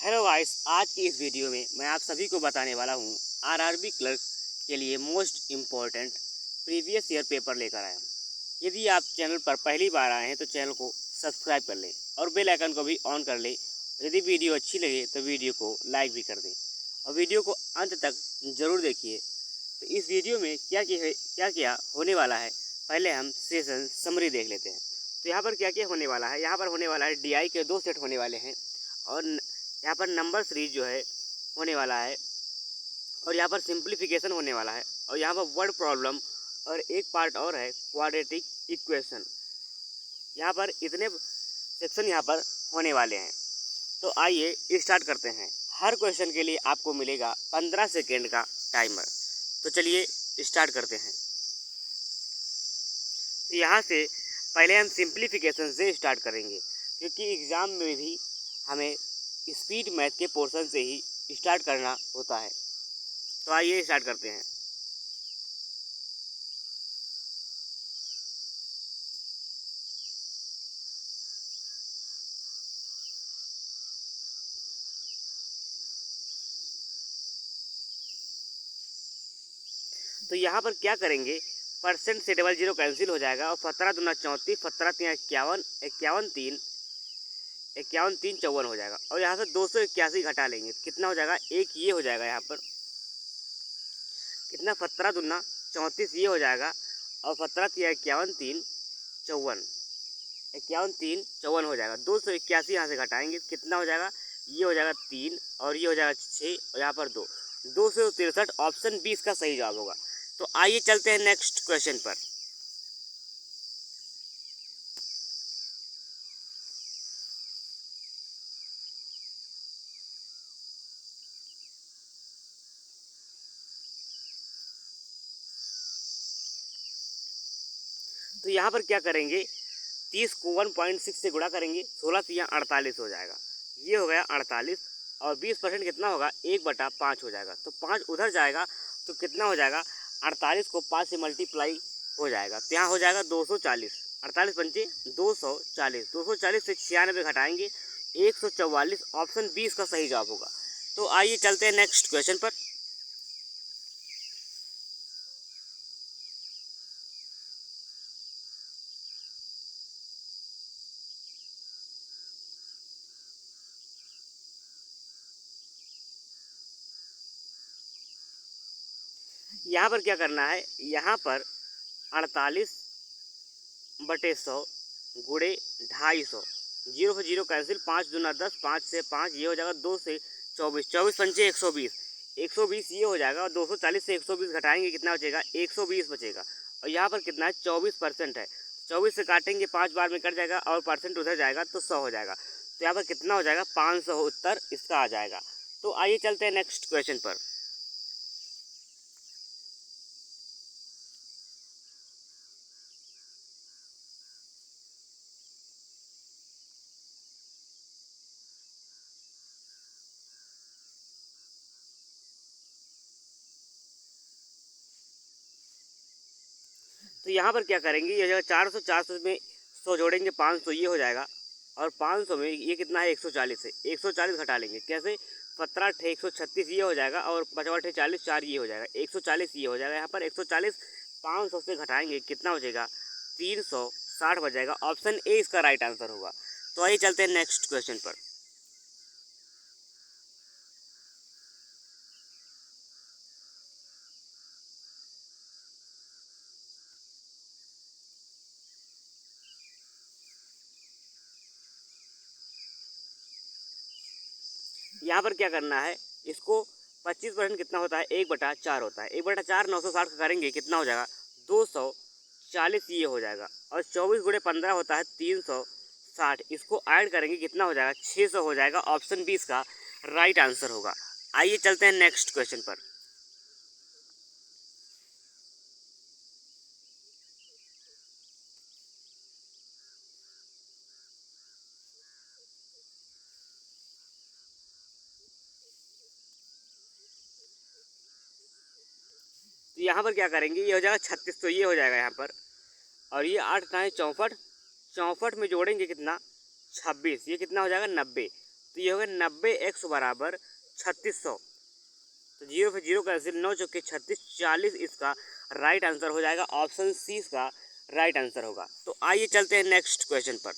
Hello guys, आज की इस वीडियो में मैं आप सभी को बताने वाला हूँ आरआरबी क्लर्क के लिए most important previous year paper लेकर आया हूँ। यदि आप चैनल पर पहली बार आए हैं तो चैनल को सब्सक्राइब कर लें और बेल आइकन को भी ऑन कर लें। यदि वीडियो अच्छी लगे तो वीडियो को लाइक भी कर दें और वीडियो को अंत तक ज़रूर देखिए। तो इस वीडियो में क्या क्या होने वाला है, पहले हम सेशन समरी देख लेते हैं। तो यहाँ पर क्या क्या होने वाला है, यहाँ पर होने वाला है DI के 2 सेट होने वाले हैं और यहाँ पर नंबर सीरीज जो है होने वाला है और यहाँ पर सिंप्लीफिकेशन होने वाला है और यहाँ पर वर्ड प्रॉब्लम और एक पार्ट और है क्वाड्रेटिक इक्वेशन। यहाँ पर इतने सेक्शन यहाँ पर होने वाले हैं। तो आइए स्टार्ट करते हैं। हर क्वेश्चन के लिए आपको मिलेगा 15 सेकेंड का टाइमर। तो चलिए स्टार्ट करते हैं। तो यहाँ से पहले हम सिंप्लीफिकेशन से स्टार्ट करेंगे क्योंकि एग्ज़ाम में भी हमें स्पीड मैथ के पोर्शन से ही स्टार्ट करना होता है। तो आइए स्टार्ट करते हैं। तो यहाँ पर क्या करेंगे, परसेंट से डबल जीरो कैंसिल हो जाएगा और 17 दूना 34, 17 तीन 51, 51 3 51 3 54 हो जाएगा और यहाँ से 281 घटा लेंगे कितना हो जाएगा, एक ये हो जाएगा। यहाँ पर कितना, 17 दूना 34 ये हो जाएगा और 17 तीन 51 3 54, 51 3 54 हो जाएगा। 281 यहाँ से घटाएंगे कितना हो जाएगा, ये हो जाएगा 3 और ये हो जाएगा 6 और यहाँ पर 263। ऑप्शन 20 का सही जवाब होगा। तो आइए चलते हैं नेक्स्ट क्वेश्चन पर। तो यहाँ पर क्या करेंगे, 30 को 1.6 से गुणा करेंगे, 16 से यहाँ 48 हो जाएगा, ये हो गया 48 और 20% कितना होगा, 1/5 हो जाएगा। तो 5 उधर जाएगा तो कितना हो जाएगा, 48 को 5 से मल्टीप्लाई हो जाएगा तो यहाँ हो जाएगा 240। 48 पंचे 240, 240 से 96 घटाएंगे 144। ऑप्शन 20 का सही जवाब होगा। तो आइए चलते हैं नेक्स्ट क्वेश्चन पर। यहाँ पर क्या करना है, यहाँ पर 48/100 गुणे 250, 0 से 0 कैंसिल, 5 दूना 10, 5 से 5 ये हो जाएगा, 2 से 24, 24 पंचे 120, 120 ये हो जाएगा और 240 से 120 घटाएंगे कितना बचेगा, 120 बचेगा और यहाँ पर कितना है, 24% है। 24 से काटेंगे 5 बार में कट जाएगा और परसेंट उधर जाएगा तो 100 हो जाएगा। तो यहाँ पर कितना हो जाएगा, 500 उत्तर इसका आ जाएगा। तो आइए चलते हैं नेक्स्ट क्वेश्चन पर। तो यहाँ पर क्या करेंगे, ये जगह 400, 400 में 100 जोड़ेंगे 500 ये हो जाएगा और 500 में ये कितना है, 140 है, 140 घटा लेंगे कैसे, 17 अट्ठे 136 ये हो जाएगा और 55 अट्ठे 40, 4 ये हो जाएगा, 140 ये हो जाएगा। यहाँ पर 140 500 से घटाएंगे कितना बचेगा, 360 बचेगा। ऑप्शन ए इसका राइट आंसर होगा। तो आइए चलते हैं नेक्स्ट क्वेश्चन पर। यहाँ पर क्या करना है, इसको 25% कितना होता है, 1/4 होता है, 1/4 960 का करेंगे कितना हो जाएगा, 240 ये हो जाएगा और 24 गुणे 15 होता है 360, इसको ऐड करेंगे कितना हो जाएगा, 600 हो जाएगा। ऑप्शन 20 का राइट आंसर होगा। आइए चलते हैं नेक्स्ट क्वेश्चन पर। तो यहाँ पर क्या करेंगे, ये हो जाएगा 36 तो ये हो जाएगा यहाँ पर और ये 8 का है 64, 64 में जोड़ेंगे कितना, 26, ये कितना हो जाएगा 90। तो ये होगा 90x बराबर 3600। तो जीरो फिर जीरो कैंसिल, 9 चौके 36, 40 इसका राइट आंसर हो जाएगा। ऑप्शन सी इसका राइट आंसर होगा। तो आइए चलते हैं नेक्स्ट क्वेश्चन पर।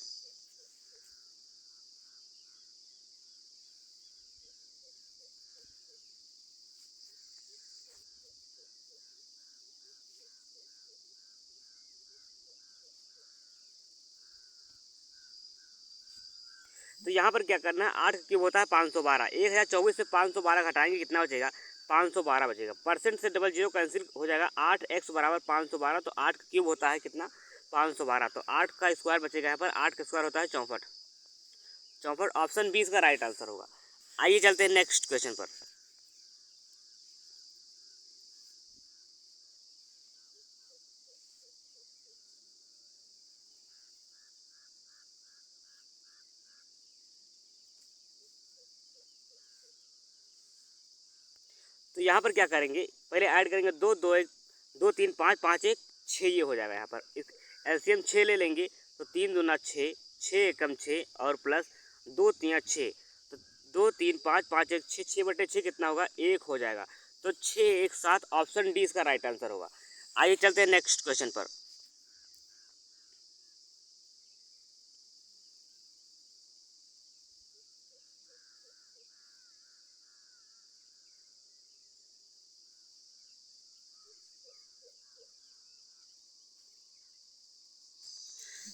तो यहाँ पर क्या करना है, 8 का क्यूब होता है 512, 1024 से 512 घटाएंगे कितना बचेगा, 512 बचेगा। परसेंट से डबल जीरो कैंसिल हो जाएगा, 8x बराबर 512, तो 8 का क्यूब होता है कितना, 512, तो 8 का स्क्वायर बचेगा यहाँ पर, 8 का स्क्वायर होता है 64, 64 ऑप्शन 20 का राइट आंसर होगा। आइए चलते हैं नेक्स्ट क्वेश्चन पर। तो यहाँ पर क्या करेंगे, पहले ऐड करेंगे 2 2 1 2 3 5 5 1 6, ये हो जाएगा। यहाँ पर एलसीएम 6 ले लेंगे, तो 3 दूना 6, 6 एकम 6 और प्लस 2 3 6, तो 2 3 5 5 1 6, 6/6 कितना होगा, 1 हो जाएगा। तो 6 1 7 ऑप्शन डी इसका राइट आंसर होगा। आइए चलते हैं नेक्स्ट क्वेश्चन पर।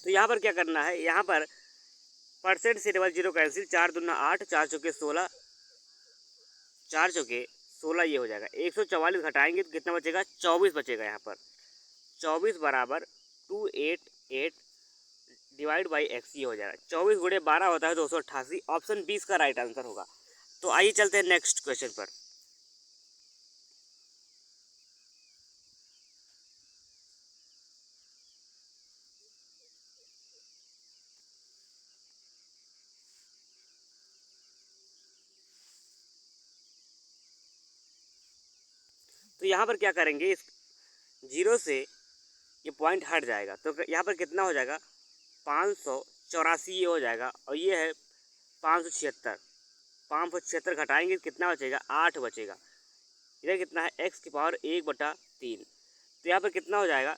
तो यहाँ पर क्या करना है, यहाँ पर परसेंट से डबल जीरो कैंसिल, 4 दूना 8, 4 चौके 16, 4 चौके 16, ये हो जाएगा। 144 घटाएंगे तो कितना बचेगा, 24 बचेगा। यहाँ पर 24 बराबर 288 डिवाइड बाई एक्स, ये हो जाएगा। 24 गुणे 12 होता है 288, ऑप्शन 20 का राइट आंसर होगा। तो आइए चलते हैं नेक्स्ट क्वेश्चन पर। तो यहाँ पर क्या करेंगे, इस जीरो से ये पॉइंट हट जाएगा, तो यहाँ पर कितना हो जाएगा, 584, ये हो जाएगा। और ये है 576, 576 घटाएंगे कितना बचेगा, 8 बचेगा। इधर कितना है, x की पावर 1/3, तो यहाँ पर कितना हो जाएगा,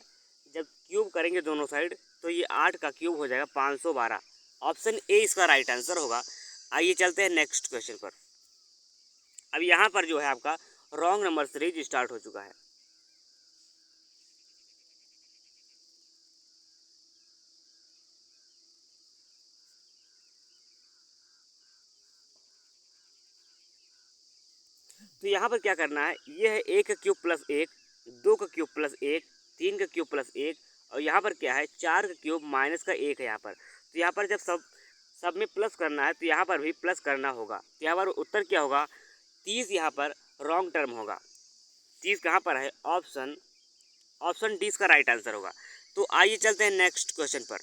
जब क्यूब करेंगे दोनों साइड तो ये 8 का क्यूब हो जाएगा 512, ऑप्शन ए इसका राइट आंसर होगा। आइए चलते हैं नेक्स्ट क्वेश्चन पर। अब यहाँ पर जो है आपका रॉन्ग नंबर सीरीज स्टार्ट हो चुका है। तो यहाँ पर क्या करना है, ये है 1 का क्यूब प्लस 1, 2 का क्यूब प्लस 1, 3 का क्यूब प्लस 1, और यहाँ पर क्या है, 4 का क्यूब माइनस का 1 है यहाँ पर। तो यहाँ पर जब सब में प्लस करना है तो यहाँ पर भी प्लस करना होगा। तो यहाँ पर उत्तर क्या होगा, 30 यहाँ पर रॉन्ग टर्म होगा। 30 कहाँ पर है, ऑप्शन डी इसका राइट आंसर होगा। तो आइए चलते हैं नेक्स्ट क्वेश्चन पर।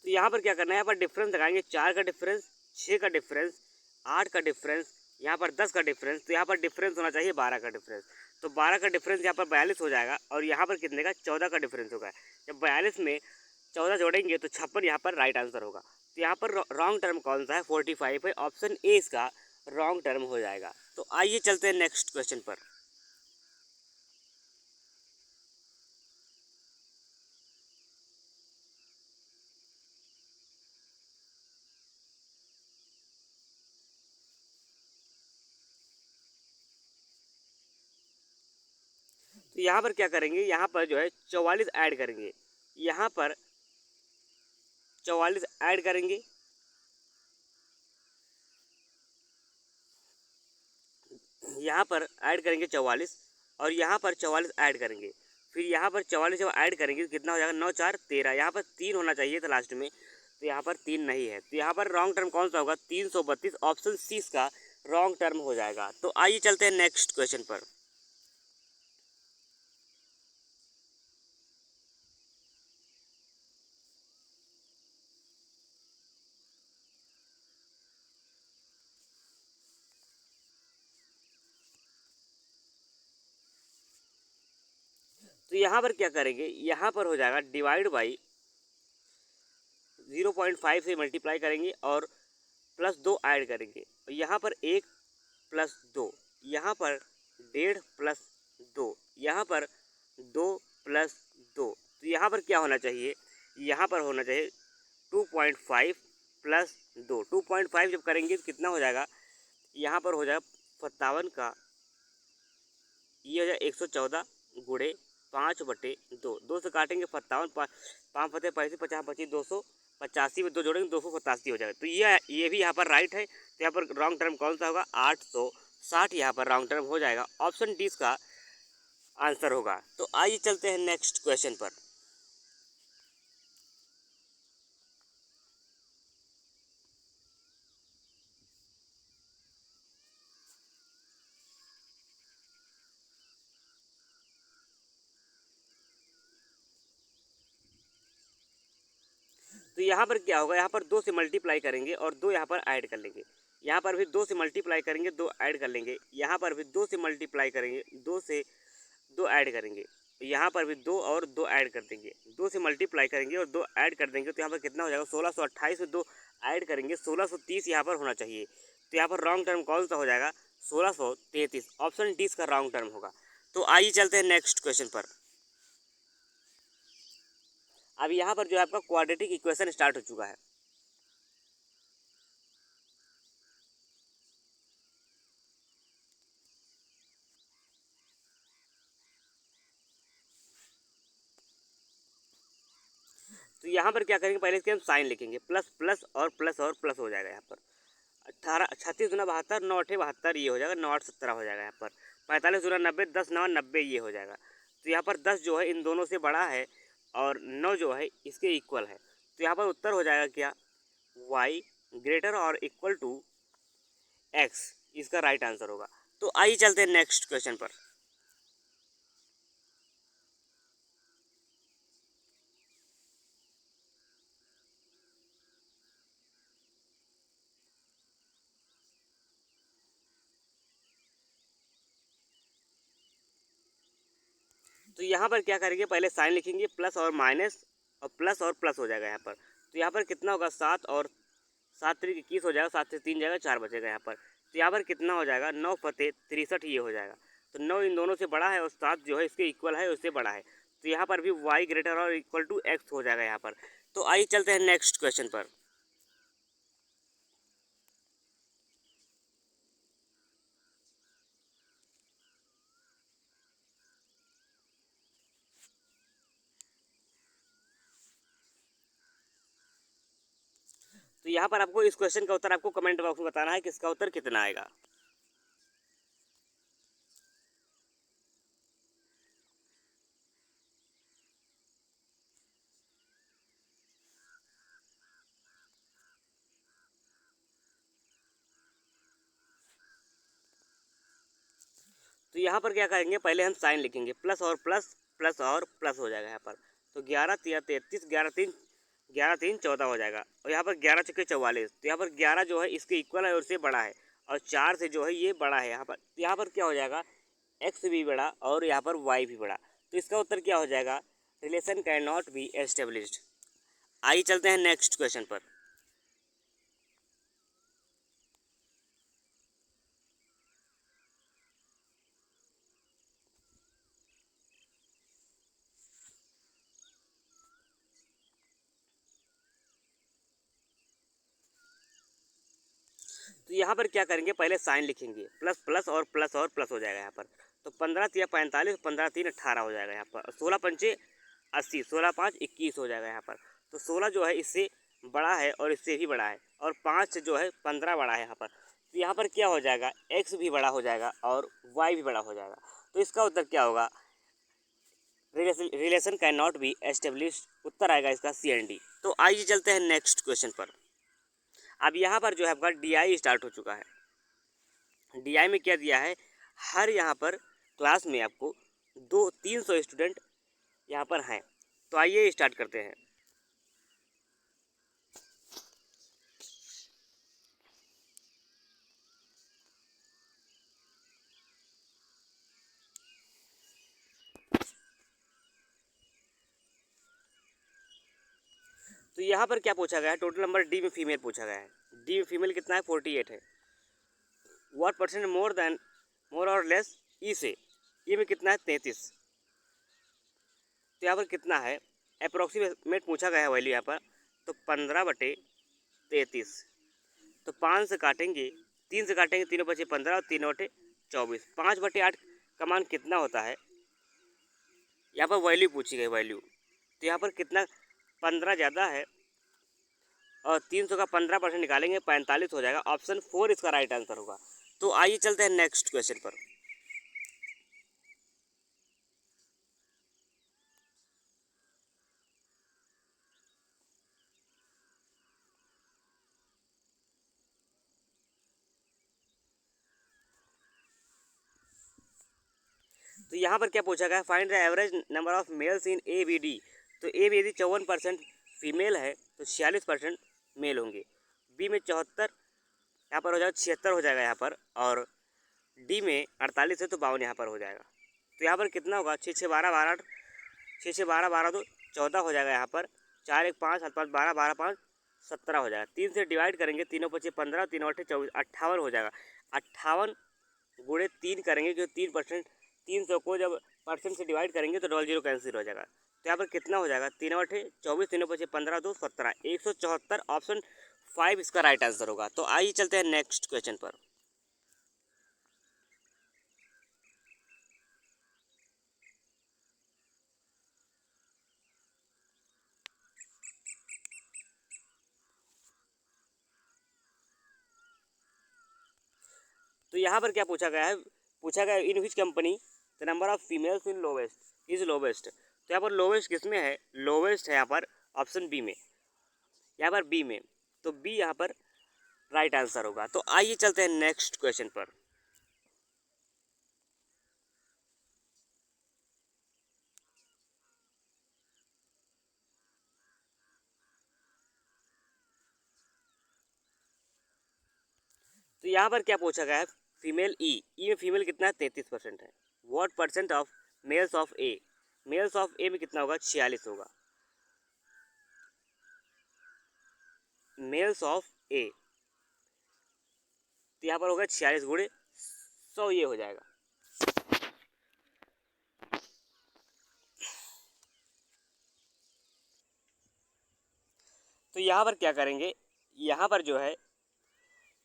तो यहाँ पर क्या करना है, यहाँ पर डिफरेंस लगाएंगे, 4 का डिफरेंस, 6 का डिफरेंस, 8 का डिफरेंस, यहाँ पर 10 का डिफरेंस, तो यहाँ पर डिफरेंस होना चाहिए 12 का डिफरेंस। तो 12 का डिफरेंस यहाँ पर 42 हो जाएगा, और यहाँ पर कितने का, 14 का डिफरेंस होगा। जब 42 में 14 जोड़ेंगे तो 56 यहाँ पर राइट आंसर होगा। तो यहाँ पर रॉन्ग टर्म कौन सा है, 45 है, ऑप्शन ए इसका रॉन्ग टर्म हो जाएगा। तो आइए चलते हैं नेक्स्ट क्वेश्चन पर। तो यहाँ पर क्या करेंगे, यहाँ पर जो है 44 ऐड करेंगे, यहाँ पर 44 ऐड करेंगे, यहाँ पर ऐड करेंगे 44, और यहाँ पर 44 ऐड करेंगे, फिर यहाँ पर 44 जब ऐड करेंगे तो कितना हो जाएगा, 9 4 13, यहाँ पर 3 होना चाहिए था लास्ट में, तो यहाँ पर 3 नहीं है। तो यहाँ पर रॉन्ग टर्म कौन सा होगा, 332, ऑप्शन सी का रॉन्ग टर्म हो जाएगा। तो आइए चलते हैं नेक्स्ट क्वेश्चन पर। तो यहाँ पर क्या करेंगे, यहाँ पर हो जाएगा डिवाइड बाई 0.5 से मल्टीप्लाई करेंगे और +2 ऐड करेंगे। यहाँ पर 1 + 2, यहाँ पर 1.5 + 2, यहाँ पर 2 + 2। तो यहाँ पर क्या होना चाहिए, यहाँ पर होना चाहिए 2.5 + 2। 2.5 जब करेंगे तो कितना हो जाएगा, यहाँ पर हो जाएगा 57 का, ये हो जाएगा 114 गुणे 5/2। 2 से काटेंगे 57, 5 फते 35, 50 25, 285 में 2 जोड़ेंगे 287 हो जाएगा। तो ये भी यहाँ पर राइट है। तो यहाँ पर रॉन्ग टर्म कौन सा होगा, 860 यहाँ पर रॉन्ग टर्म हो जाएगा। ऑप्शन डी इसका आंसर होगा। तो आइए चलते हैं नेक्स्ट क्वेश्चन पर। तो यहाँ पर क्या होगा, यहाँ पर 2 से मल्टीप्लाई करेंगे और 2 यहाँ पर ऐड कर लेंगे। यहाँ पर भी 2 से मल्टीप्लाई करेंगे, 2 ऐड कर लेंगे। यहाँ पर भी 2 से मल्टीप्लाई करेंगे, 2 से 2 ऐड करेंगे। यहाँ पर भी 2 और 2 ऐड कर देंगे। 2 से मल्टीप्लाई करेंगे और 2 ऐड कर देंगे। तो यहाँ पर कितना हो जाएगा, 1628 में 2 ऐड करेंगे, 1630 यहाँ पर होना चाहिए। तो यहाँ पर रॉन्ग टर्म कौन सा हो जाएगा, 1633। ऑप्शन डी इसका रॉन्ग टर्म होगा। तो आइए चलते हैं नेक्स्ट क्वेश्चन पर। अब यहाँ पर जो है आपका क्वाड्रेटिक इक्वेशन स्टार्ट हो चुका है। तो यहाँ पर क्या करेंगे, पहले इसके हम साइन लिखेंगे, प्लस प्लस और प्लस और प्लस हो जाएगा। यहाँ पर 18 36 दूना 72, 9 8 72 ये हो जाएगा, 9 8 17 हो जाएगा। यहाँ पर 45 दूना 90, 10 9 90 ये हो जाएगा। तो यहाँ पर 10 जो है इन दोनों से बड़ा है और 9 जो है इसके इक्वल है। तो यहाँ पर उत्तर हो जाएगा क्या, y ग्रेटर और इक्वल टू x, इसका राइट आंसर होगा। तो आइए चलते हैं नेक्स्ट क्वेश्चन पर। तो यहाँ पर क्या करेंगे, पहले साइन लिखेंगे, प्लस और माइनस और प्लस हो जाएगा यहाँ पर। तो यहाँ पर कितना होगा, 7 और 7 3 21 हो जाएगा, 7 से 3 जाएगा, 4 बचेगा यहाँ पर। तो यहाँ पर कितना हो जाएगा, 9 फते 63 ये हो जाएगा। तो 9 इन दोनों से बड़ा है और 7 जो है इसके इक्वल है, उससे बड़ा है। तो यहाँ पर भी y ग्रेटर और इक्वल टू x हो जाएगा यहाँ पर। तो आइए चलते हैं नेक्स्ट क्वेश्चन पर। तो यहाँ पर आपको इस क्वेश्चन का उत्तर आपको कमेंट बॉक्स में बताना है कि इसका उत्तर कितना आएगा। तो यहाँ पर क्या करेंगे, पहले हम साइन लिखेंगे, प्लस और प्लस हो जाएगा यहाँ पर। तो 11 3 33, 11 3 14 हो जाएगा। और यहाँ पर 11 चुके 44। तो यहाँ पर 11 जो है इसके इक्वल है और उससे बड़ा है, और 4 से जो है ये बड़ा है यहाँ पर। तो यहाँ पर क्या हो जाएगा, एक्स भी बड़ा और यहाँ पर वाई भी बड़ा। तो इसका उत्तर क्या हो जाएगा, relation cannot B established. आइए चलते हैं नेक्स्ट क्वेश्चन पर। तो यहाँ पर क्या करेंगे, पहले साइन लिखेंगे, प्लस और प्लस हो जाएगा यहाँ पर। तो 15 3 45, 15 3 18 हो जाएगा यहाँ पर। 16 पंचे 80, 16 5 21 हो जाएगा यहाँ पर। तो 16 जो है इससे बड़ा है और इससे भी बड़ा है, और 5 से जो है 15 बड़ा है यहाँ पर। तो यहाँ पर क्या हो जाएगा, एक्स भी बड़ा हो जाएगा और वाई भी बड़ा हो जाएगा। तो इसका उत्तर क्या होगा, relation cannot be establish. उत्तर आएगा इसका CND। तो आइए चलते हैं नेक्स्ट क्वेश्चन पर। अब यहाँ पर जो है आपका DI स्टार्ट हो चुका है। DI में क्या दिया है, हर यहाँ पर क्लास में आपको 200-300 स्टूडेंट यहाँ पर हैं। तो आइए स्टार्ट करते हैं। तो यहाँ पर क्या पूछा गया है, टोटल नंबर डी में फीमेल पूछा गया है। डी में फीमेल कितना है, 48 है। व्हाट परसेंट मोर और लेस ई से, ई में कितना है, 33। तो यहाँ पर कितना है, अप्रोक्सीमेट पूछा गया है वैल्यू यहाँ पर, तो 15/33। तो 5 से काटेंगे, 3 से काटेंगे, तीनों बचे 15 और 3 × 8 = 24। 5/8 का मान कितना होता है, यहाँ पर वैल्यू पूछी गई, वैल्यू। तो यहाँ पर कितना, 15 ज़्यादा है और 300 का 15% निकालेंगे, 45 हो जाएगा। ऑप्शन 4 इसका राइट आंसर होगा। तो आइए चलते हैं नेक्स्ट क्वेश्चन पर। तो यहाँ पर क्या पूछा गया है, find the average number of males in A B D. तो ए बी डी 54% फीमेल है, तो 46% मेल होंगे। बी में 74, यहाँ पर हो जाएगा 76 हो जाएगा यहाँ पर, और डी में 48 है तो 52 यहाँ पर हो जाएगा। तो यहाँ पर कितना होगा, 6 6 12 12 6 6 12 12 2 14 हो जाएगा यहाँ पर। 4 1 5 7 5 12 12 5 17 हो जाएगा। 3 से डिवाइड करेंगे, तीनों बचे 15, 3 8 24, 58 हो जाएगा। 58 गुणे 3 करेंगे, जो 3%, 300 को जब परसेंट से डिवाइड करेंगे तो 00 कैंसिल हो जाएगा। तो यहाँ पर कितना हो जाएगा, 3 8 24, तीनों बचे 15 2 17, 174। ऑप्शन 5 इसका राइट आंसर होगा। तो आइए चलते हैं नेक्स्ट क्वेश्चन पर। तो यहाँ पर क्या पूछा गया है, पूछा गया in which company the number of females in lowest is lowest. तो यहाँ पर लोवेस्ट किस में है, लोवेस्ट है यहाँ पर ऑप्शन बी में, यहाँ पर बी में। तो बी यहाँ पर राइट आंसर होगा। तो आइए चलते हैं नेक्स्ट क्वेश्चन पर। तो यहाँ पर क्या पूछा गया है, फीमेल ई, ई में फीमेल कितना है, 33% है। What percent of males of A, males of A में कितना होगा, 46 होगा। मेल्स ऑफ ए, तो यहाँ पर होगा 46 गुणे 100, ये हो जाएगा। तो यहाँ पर क्या करेंगे, यहाँ पर जो है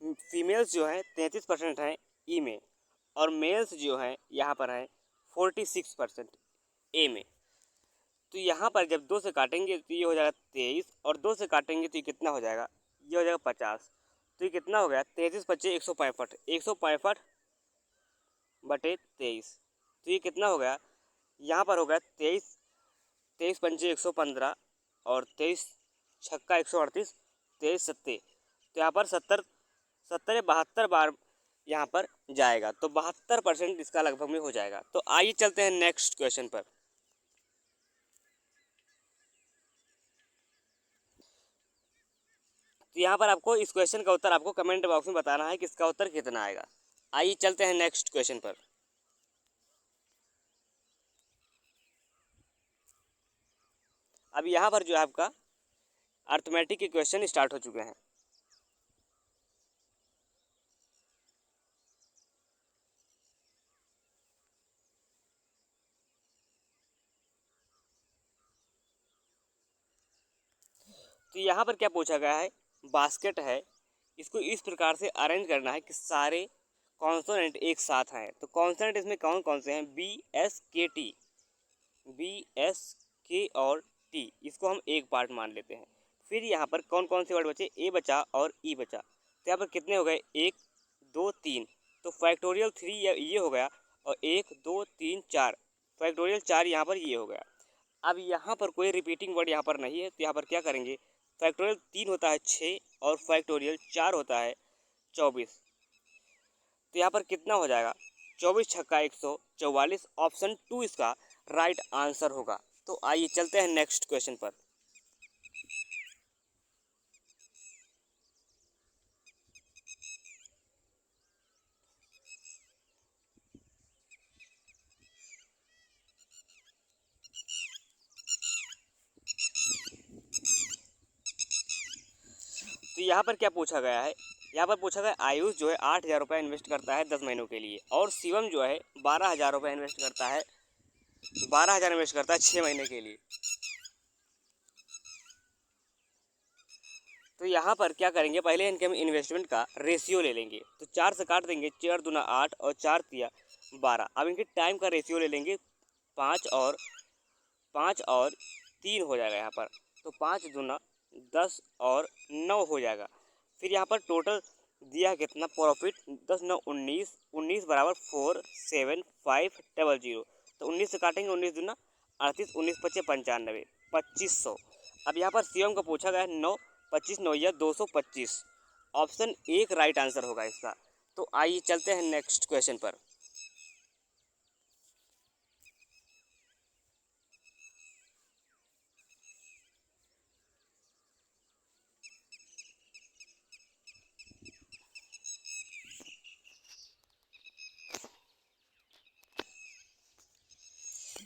फीमेल्स जो है 33% हैं ई में, और मेल्स जो हैं यहाँ पर हैं 46% ए में। तो यहाँ पर जब 2 से काटेंगे तो ये हो जाएगा 23, और 2 से काटेंगे तो ये कितना हो जाएगा, ये हो जाएगा 50। तो ये कितना हो गया, 33 25 165, 165/23। तो ये कितना हो गया, यहाँ पर हो गया 23, 23 पंचे 115, और 23 छक्का 138, 23 सत्ते। तो यहाँ पर 70 या 72 बार यहाँ पर जाएगा। तो 72% इसका लगभग में हो जाएगा। तो आइए चलते हैं नेक्स्ट क्वेश्चन पर। तो यहाँ पर आपको इस क्वेश्चन का उत्तर आपको कमेंट बॉक्स में बताना है कि इसका उत्तर कितना आएगा। आइए चलते हैं नेक्स्ट क्वेश्चन पर। अब यहाँ पर जो है आपका अर्थमेटिक के क्वेश्चन स्टार्ट हो चुके हैं। तो यहाँ पर क्या पूछा गया है, बास्केट है, इसको इस प्रकार से अरेंज करना है कि सारे कॉन्सोनेंट एक साथ आए। तो कॉन्सोनेंट इसमें कौन कौन से हैं, बी एस के टी, बी एस के और टी, इसको हम एक पार्ट मान लेते हैं। फिर यहाँ पर कौन कौन से वर्ड बचे, ए बचा और ई बचा। तो यहाँ पर कितने हो गए, 1 2 3, तो फैक्टोरियल 3 ये हो गया, और 1 2 3 4, फैक्टोरियल 4 यहाँ पर ये हो गया। अब यहाँ पर कोई रिपीटिंग वर्ड यहाँ पर नहीं है, तो यहाँ पर क्या करेंगे, फैक्टोरियल 3 होता है 6, और फैक्टोरियल 4 होता है 24। तो यहाँ पर कितना हो जाएगा, 24 छक्का 144। ऑप्शन 2 इसका राइट आंसर होगा। तो आइए चलते हैं नेक्स्ट क्वेश्चन पर। तो यहाँ पर क्या पूछा गया है, यहाँ पर पूछा गया आयुष जो है 8,000 रुपये इन्वेस्ट करता है 10 महीनों के लिए, और शिवम जो है 12,000 रुपये इन्वेस्ट करता है, 12,000 इन्वेस्ट करता है 6 महीने के लिए। तो यहाँ पर क्या करेंगे, पहले इनके हम इन्वेस्टमेंट का रेशियो ले लेंगे। तो 4 से काट देंगे, 4 दूना 8 और 4 तिया 12। अब इनके टाइम का रेशियो ले लेंगे, 5 और 3 हो जाएगा यहाँ पर। तो 5 दूना 10 और 9 हो जाएगा। फिर यहाँ पर टोटल दिया कितना प्रॉफिट, 10 9 19, 19 बराबर 47500। तो 19 से काटेंगे, 19 दूना 38, 19 पच्चे 95, 2500। अब यहाँ पर सीएम को पूछा गया है 9, 25 9 या 225। ऑप्शन एक राइट आंसर होगा इसका। तो आइए चलते हैं नेक्स्ट क्वेश्चन पर।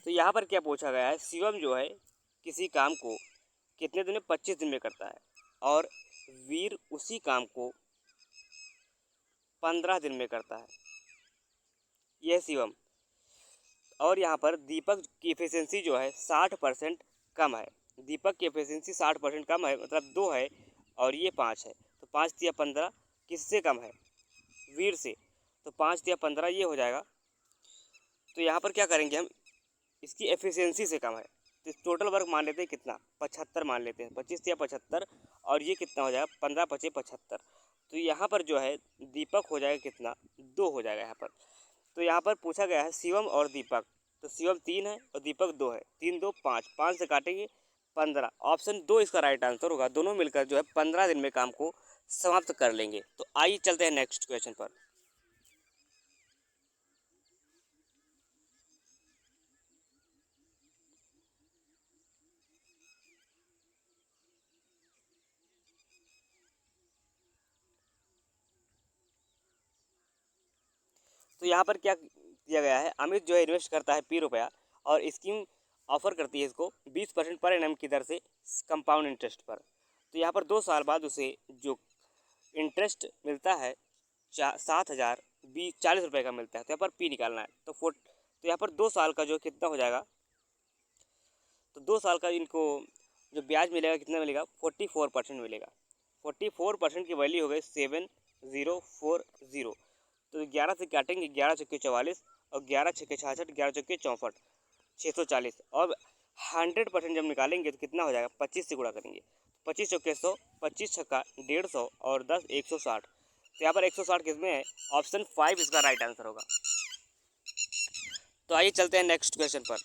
तो यहाँ पर क्या पूछा गया है, शिवम जो है किसी काम को कितने दिन में, 25 दिन में करता है, और वीर उसी काम को 15 दिन में करता है, यह शिवम। और यहाँ पर दीपक की एफिशिएंसी जो है 60% कम है। दीपक की एफिशिएंसी 60% कम है, मतलब 2 है और ये 5 है। तो 5 तिया 15 किससे कम है, वीर से। तो 5 तिया 15 ये हो जाएगा। तो यहाँ पर क्या करेंगे हम, इसकी एफिशिएंसी से कम है, तो टोटल वर्क मान लेते हैं कितना, 75 मान लेते हैं। 25 या 75 और ये कितना हो जाएगा, 15 पचे 75। तो यहाँ पर जो है दीपक हो जाएगा कितना, 2 हो जाएगा यहाँ पर। तो यहाँ पर पूछा गया है शिवम और दीपक। तो शिवम 3 है और दीपक 2 है, 3 2 5, 5 से काटेंगे 15। ऑप्शन 2 इसका राइट आंसर होगा। दोनों मिलकर जो है 15 दिन में काम को समाप्त कर लेंगे। तो आइए चलते हैं नेक्स्ट क्वेश्चन पर। तो यहाँ पर क्या दिया गया है, अमित जो है इन्वेस्ट करता है ₹P और स्कीम ऑफर करती है इसको 20% पर एनम की दर से कंपाउंड इंटरेस्ट पर। तो यहाँ पर 2 साल बाद उसे जो इंटरेस्ट मिलता है 7,040 रुपये का मिलता है। तो यहाँ पर पी निकालना है। तो यहाँ पर 2 साल का जो कितना हो जाएगा, तो 2 साल का इनको जो ब्याज मिलेगा कितना मिलेगा, 44% मिलेगा। 44% की वैल्यू हो गई 7040। तो 11 से काटेंगे, 11 चौके 44 और 11 छक्के 66, 11 चौके 64, 640। और 100% जब निकालेंगे तो कितना हो जाएगा, 25 से गुणा करेंगे, 25 चौके 100, 25 छक्का 150 और 10 160। तो यहाँ पर 160 किसमें है, ऑप्शन 5 इसका राइट आंसर होगा। तो आइए चलते हैं नेक्स्ट क्वेश्चन पर।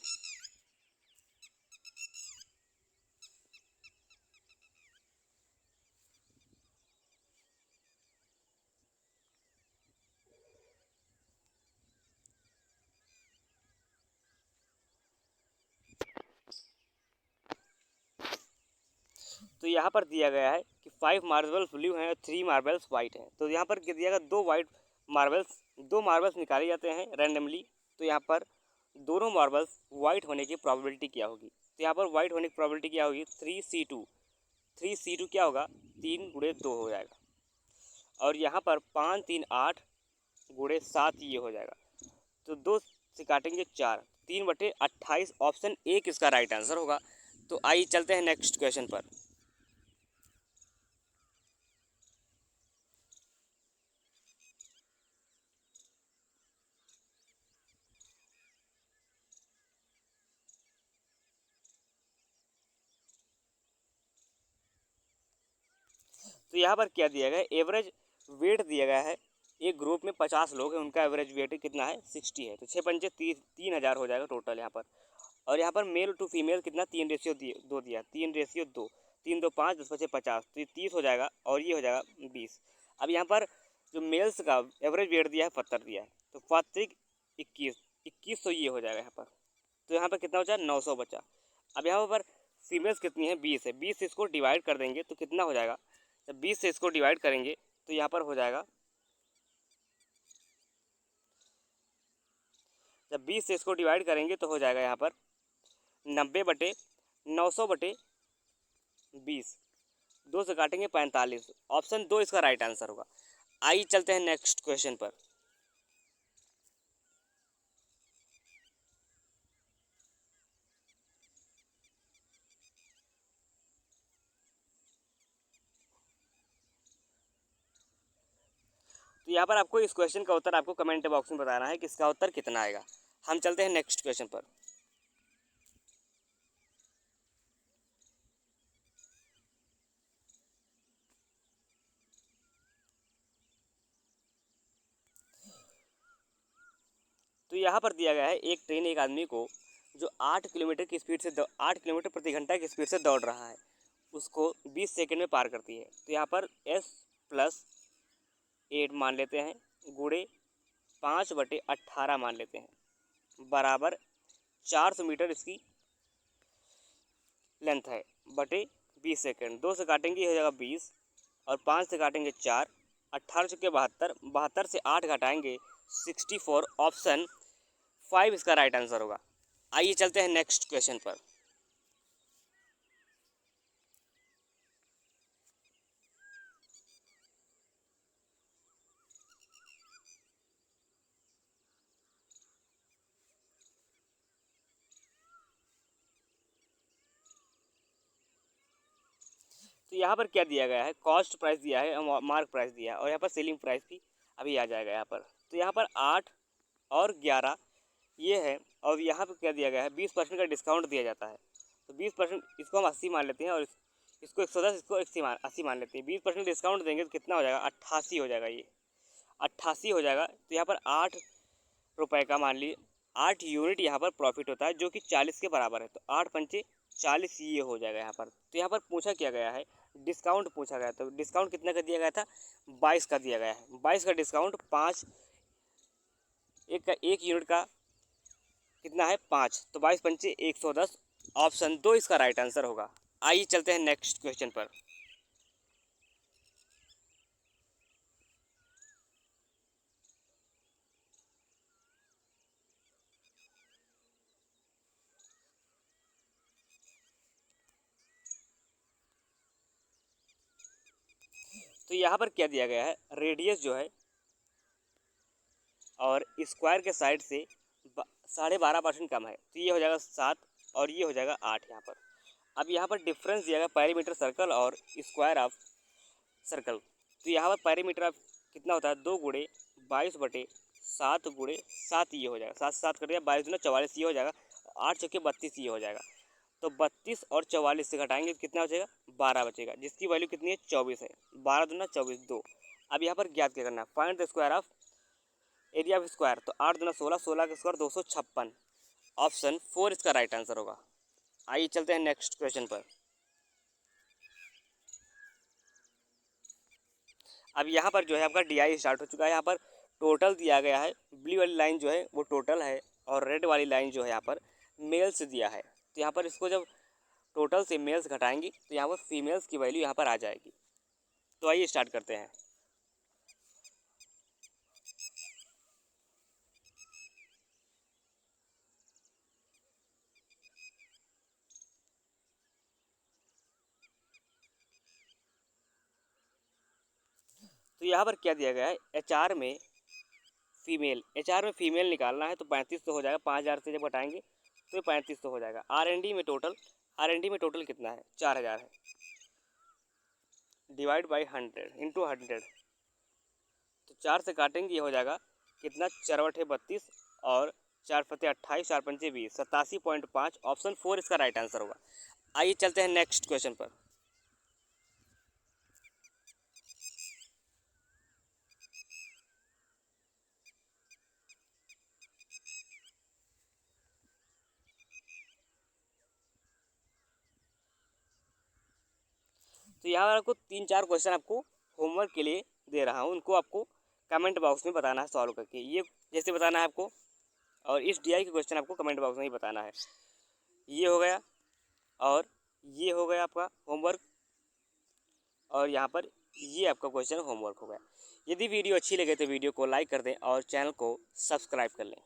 तो यहाँ पर दिया गया है कि 5 मार्बल्स ब्लू हैं और 3 मार्बल्स वाइट हैं। तो यहाँ पर दिया गया दो मार्बल्स निकाले जाते हैं रैंडमली। तो यहाँ पर दोनों मार्बल्स वाइट होने की प्रोबेबिलिटी क्या होगी। तो यहाँ पर वाइट होने की प्रोबेबिलिटी क्या होगी, 3C2। 3C2 क्या होगा, 3 गुणे 2 हो जाएगा। और यहाँ पर 5 3 8 गुणे 7 ये हो जाएगा। तो 2 से काटेंगे 4, 3/28। ऑप्शन 1 इसका राइट आंसर होगा। तो आइए चलते हैं नेक्स्ट क्वेश्चन पर। तो यहाँ पर क्या दिया गया है, एवरेज वेट दिया गया है। एक ग्रुप में 50 लोग हैं, उनका एवरेज वेट कितना है, 60 है। तो 6 पंचे 3,000 हो जाएगा टोटल यहाँ पर। और यहाँ पर मेल टू फीमेल कितना, 3:2 दिया, 3:2, 3 2 5 10 5 50। तो ये 30 हो जाएगा और ये हो जाएगा 20। अब यहाँ पर जो मेल्स का एवरेज वेट दिया है 70 दिया है। तो 5 21 तो ये हो जाएगा यहाँ पर। तो यहाँ पर कितना बचा, 900 बचा। अब यहाँ पर फीमेल्स कितनी है, 20 है। 20 से इसको डिवाइड कर देंगे तो कितना हो जाएगा, जब 20 से इसको डिवाइड करेंगे तो यहाँ पर हो जाएगा, जब 20 से इसको डिवाइड करेंगे तो हो जाएगा यहाँ पर 90/900/20 2 से काटेंगे 45। ऑप्शन 2 इसका राइट आंसर होगा। आइए चलते हैं नेक्स्ट क्वेश्चन पर। तो यहाँ पर आपको इस क्वेश्चन का उत्तर आपको कमेंट बॉक्स में बताना है कि इसका उत्तर कितना आएगा। हम चलते हैं नेक्स्ट क्वेश्चन पर। तो यहाँ पर दिया गया है एक ट्रेन एक आदमी को जो 8 किलोमीटर की स्पीड से 8 किलोमीटर प्रति घंटा की स्पीड से दौड़ रहा है, उसको 20 सेकंड में पार करती है। तो यहाँ पर S+8 मान लेते हैं, गुणे 5/18 मान लेते हैं, बराबर 400 मीटर इसकी लेंथ है, बटे 20 सेकंड। 2 से काटेंगे हो जाएगा 20 और 5 से काटेंगे 4, 18 चुके 72, 72 से 8 घटाएंगे 64। ऑप्शन 5 इसका राइट आंसर होगा। आइए चलते हैं नेक्स्ट क्वेश्चन पर। तो यहाँ पर क्या दिया गया है, कॉस्ट प्राइस दिया है, मार्क प्राइस दिया है और यहाँ पर सेलिंग प्राइस भी अभी आ जाएगा यहाँ पर। तो यहाँ पर 8 और 11 ये है, और यहाँ पर क्या दिया गया है, 20% का डिस्काउंट दिया जाता है। तो 20% इसको हम 80 मान लेते हैं और इसको 110, इसको 80 मान लेते हैं। 20% डिस्काउंट देंगे तो कितना हो जाएगा, 88 हो जाएगा, ये 88 हो जाएगा। तो यहाँ पर 8 रुपये का मान लीजिए 8 यूनिट यहाँ पर प्रॉफिट होता है, जो कि 40 के बराबर है। तो 8 पंचे 40 ये हो जाएगा यहाँ पर। तो यहाँ पर पूछा क्या गया है, डिस्काउंट पूछा गया। तो डिस्काउंट कितना का दिया गया था, 22 का दिया गया है। 22 का डिस्काउंट 5, एक यूनिट का कितना है, 5। तो 22 पंचे 110। ऑप्शन 2 इसका राइट आंसर होगा। आइए चलते हैं नेक्स्ट क्वेश्चन पर। तो यहाँ पर क्या दिया गया है, रेडियस जो है और स्क्वायर के साइड से 12.5% कम है। तो ये हो जाएगा 7 और ये हो जाएगा 8 यहाँ पर। अब यहाँ पर डिफरेंस दिया गया पेरीमीटर सर्कल और स्क्वायर ऑफ सर्कल। तो यहाँ पर पेरीमीटर ऑफ कितना होता है, 2 गुणे 22/7 गुणे 7 ये हो जाएगा। 7 से 7 कट गया, 22 दूना 44 ये हो जाएगा, 8 चौके 32 ये हो जाएगा। तो 32 और 44 से घटाएंगे तो कितना बचेगा, 12 बचेगा, जिसकी वैल्यू कितनी है, 24 है। 12 दूना 24 2। अब यहाँ पर ज्ञात क्या करना है, find the square of area of square. तो 8 दूना 16, 16 का स्क्वायर 256। ऑप्शन 4 इसका राइट आंसर होगा। आइए चलते हैं नेक्स्ट क्वेश्चन पर। अब यहाँ पर जो है आपका DI स्टार्ट हो चुका है। यहाँ पर टोटल दिया गया है, ब्लू वाली लाइन जो है वो टोटल है और रेड वाली लाइन जो है यहाँ पर मेल्स दिया है। तो यहाँ पर इसको जब टोटल से मेल्स घटाएंगे तो यहाँ पर फीमेल्स की वैल्यू यहाँ पर आ जाएगी। तो आइए स्टार्ट करते हैं। तो यहाँ पर क्या दिया गया है, एच आर में फीमेल निकालना है। तो 35 तो हो जाएगा, 5000 से जब घटाएंगे तो 35 तो हो जाएगा। आर एन डी में टोटल कितना है, 4000 है। Divide by 100 into 100। तो 4 से काटेंगे ये हो जाएगा कितना, 4/32 और 4×5 28, 4×5 20, 87.5। ऑप्शन 4 इसका राइट आंसर होगा। आइए चलते हैं नेक्स्ट क्वेश्चन पर। तो यहाँ आपको 3-4 क्वेश्चन आपको होमवर्क के लिए दे रहा हूँ, उनको आपको कमेंट बॉक्स में बताना है सॉल्व करके। ये जैसे बताना है आपको, और इस DI के क्वेश्चन आपको कमेंट बॉक्स में ही बताना है। ये हो गया और ये हो गया आपका होमवर्क, और यहाँ पर ये आपका क्वेश्चन होमवर्क हो गया। यदि वीडियो अच्छी लगे तो वीडियो को लाइक कर दें और चैनल को सब्सक्राइब कर लें।